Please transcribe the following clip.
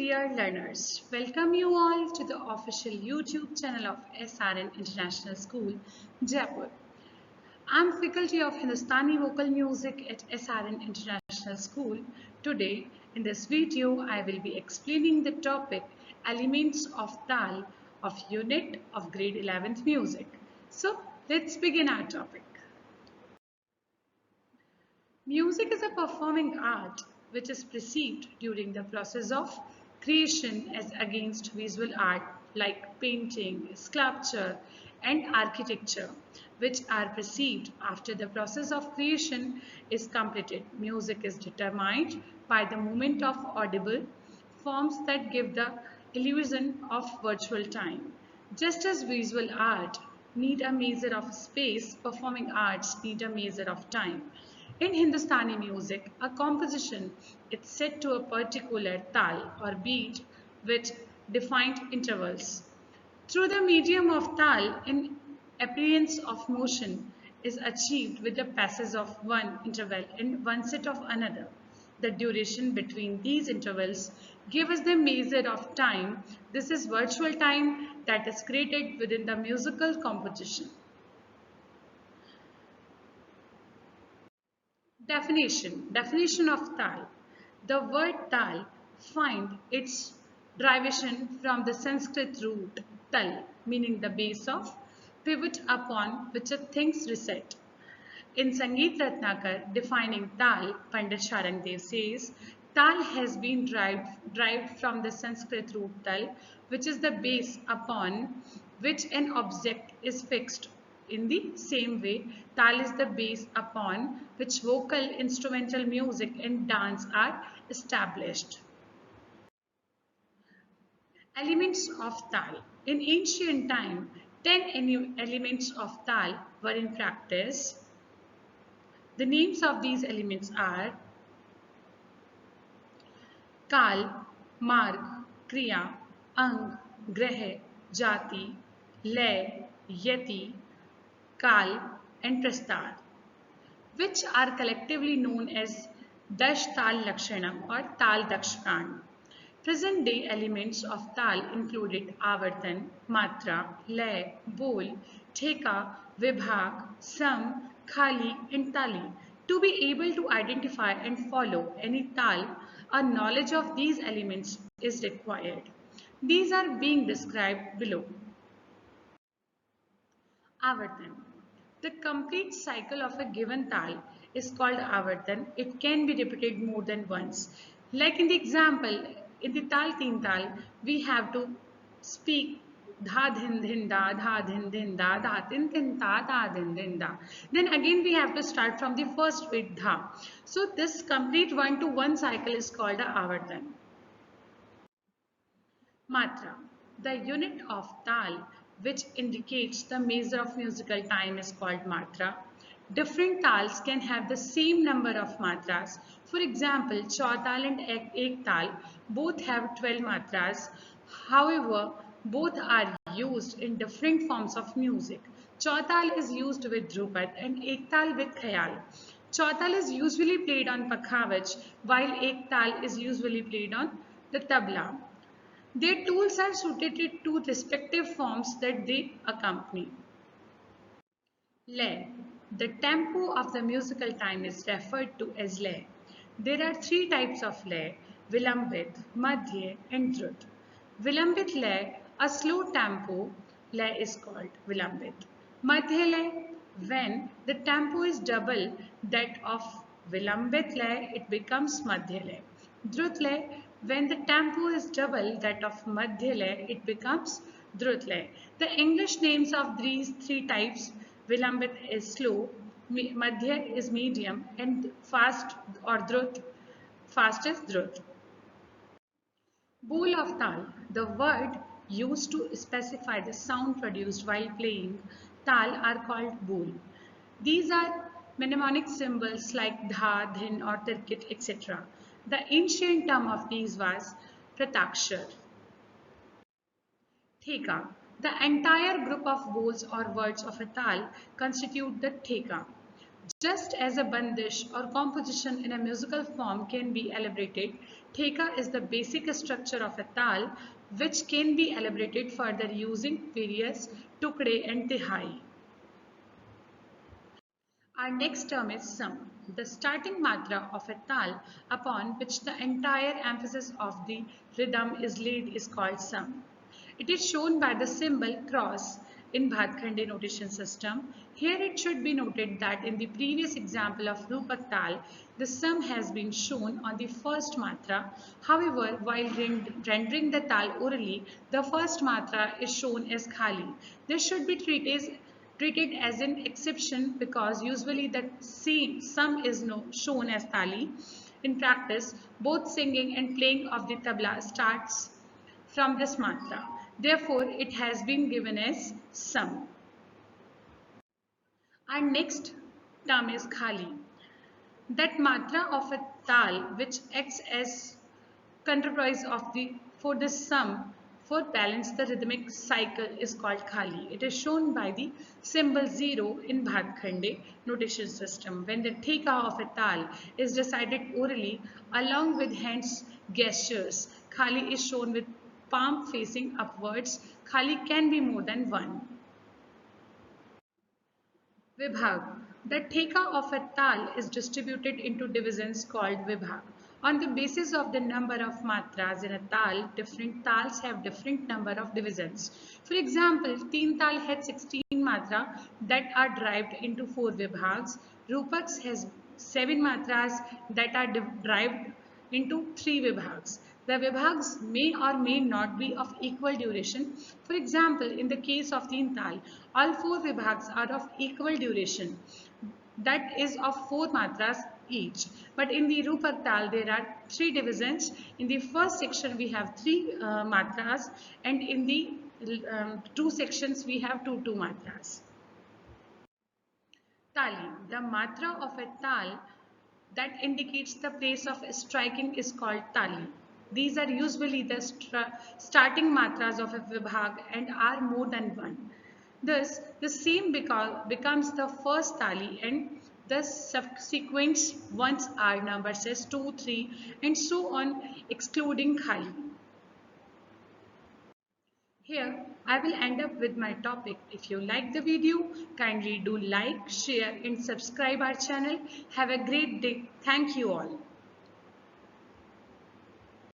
dear learners, welcome you all to the official YouTube channel of SRN International School, Jaipur. I'm faculty of Hindustani Vocal Music at SRN International School. Today, in this video, I will be explaining the topic Elements of Tal of Unit of Grade 11th Music. So, let's begin our topic. Music is a performing art which is perceived during the process of creation as against visual art like painting, sculpture, and architecture, which are perceived after the process of creation is completed. Music is determined by the movement of audible forms that give the illusion of virtual time. Just as visual art need a measure of space, performing arts need a measure of time. In Hindustani music, a composition is set to a particular tal or beat with defined intervals. Through the medium of tal, an appearance of motion is achieved with the passage of one interval and one set of another. The duration between these intervals gives us the measure of time. This is virtual time that is created within the musical composition. Definition of tal. The word tal find its derivation from the Sanskrit root tal, meaning the base of pivot upon which a thing's reset. In Sangeet Ratnakar defining tal, Pandit Sharangdev says, tal has been derived from the Sanskrit root tal, which is the base upon which an object is fixed. In the same way, tal is the base upon which vocal, instrumental music and dance are established. Elements of tal. In ancient time, 10 elements of tal were in practice. The names of these elements are Kal, Marg, Kriya, Ang, Grah, Jati, Lay, Yati, Kal and Prastar, which are collectively known as Dash Tal Lakshanam or Tal Dakshkan. Present day elements of Tal included Avartan, Matra, Lay, Bol, Theka, Vibhag, Sam, Khali and Tali. To be able to identify and follow any Tal, a knowledge of these elements is required. These are being described below. Avartan. The complete cycle of a given tal is called avartan. It can be repeated more than once. Like in the example, in the tal teen tal, we have to speak dha dhin dhin dha dhin dhin dha tin tin da dhin dhin da. Then again we have to start from the first with dha. So this complete one to one cycle is called a avartan. Matra. The unit of tal which indicates the measure of musical time is called matra. Different tals can have the same number of matras. For example, Chautal and Ek tal both have 12 matras. However, both are used in different forms of music. Chautal is used with Drupad and Ek tal with Khayal. Chautal is usually played on pakhavach while Ek tal is usually played on the tabla. Their tools are suited to respective forms that they accompany. Lay. The tempo of the musical time is referred to as lay. There are three types of lay: Vilambit, Madhya and Drut. Vilambit lay, a slow tempo lay is called Vilambit. Madhya lay, when the tempo is double that of Vilambit lay, it becomes Madhya lay. Drut lay, when the tempo is double that of Madhya lay, it becomes Drut lay. The English names of these three types: Vilambit is slow, Madhya is medium, and fast or Drut, fast is Drut. Bol of tal. The word used to specify the sound produced while playing tal are called bol. These are mnemonic symbols like dha, dhin or tirkit, etc. The ancient term of these was pratakshar. Theka. The entire group of bols or words of a tal constitute the theka. Just as a bandish or composition in a musical form can be elaborated, theka is the basic structure of a tal which can be elaborated further using various tukde and tihai. Our next term is sam, the starting matra of a tal upon which the entire emphasis of the rhythm is laid is called sam. It is shown by the symbol cross in Bhatkhande notation system. Here it should be noted that in the previous example of Rupak Tal, the sum has been shown on the first matra. However, while rendering the tal orally, the first matra is shown as khali. This should be treated as an exception because usually the same sum is shown as tali. In practice, both singing and playing of the tabla starts from this matra. Therefore, it has been given as sum. Our next term is khali. That matra of a tal which acts as counterpoise of the for the sum for balance the rhythmic cycle is called khali. It is shown by the symbol 0 in Bhatkhande notation system. When the theka of a tal is recited orally along with hands gestures, khali is shown with palm facing upwards. Khali can be more than one. Vibhag. The theka of a tal is distributed into divisions called vibhag. On the basis of the number of matras in a tal, different tals have different number of divisions. For example, Teen tal has 16 matra that are derived into 4 vibhags. Rupaks has 7 matras that are derived into 3 vibhags. The vibhags may or may not be of equal duration. For example, in the case of Teen tal, all 4 vibhags are of equal duration, that is of 4 matras each. But in the Rupak tal, there are 3 divisions. In the first section, we have 3 matras, and in the 2 sections, we have 2 matras. Tali, the matra of a tal that indicates the place of striking is called tali. These are usually the starting matras of a vibhag and are more than one. Thus, the same becomes the first tali and the subsequent ones are numbers as 2, 3 and so on excluding khali. Here, I will end up with my topic. If you like the video, kindly do like, share and subscribe our channel. Have a great day. Thank you all.